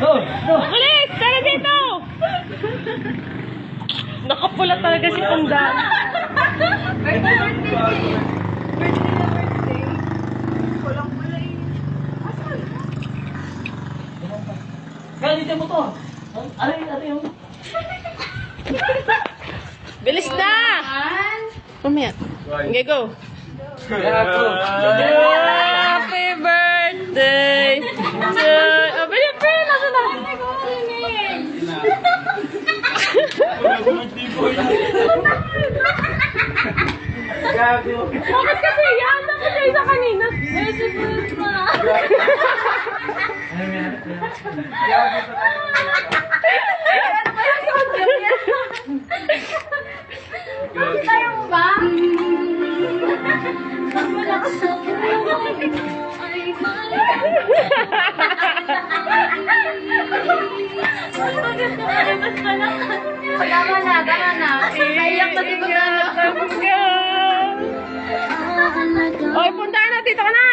Bilis! Tara dito! Nakapula talaga si Pundan. Birthday. Kulang-pula yun. Asan? Kaya dito mo to. Aray yung... Bilis na! Mamaya. Okay, go. Happy birthday to... Oh, bilis, bilis! Nasa na? Bakit kasi yan? Dapat kayo sa kanina. Mercy Prince pa. Tayo mo ba? Malakas ang Tama na. Naiyak na si Pundan. Tapos ka. Oy, punta na. Dito ka na.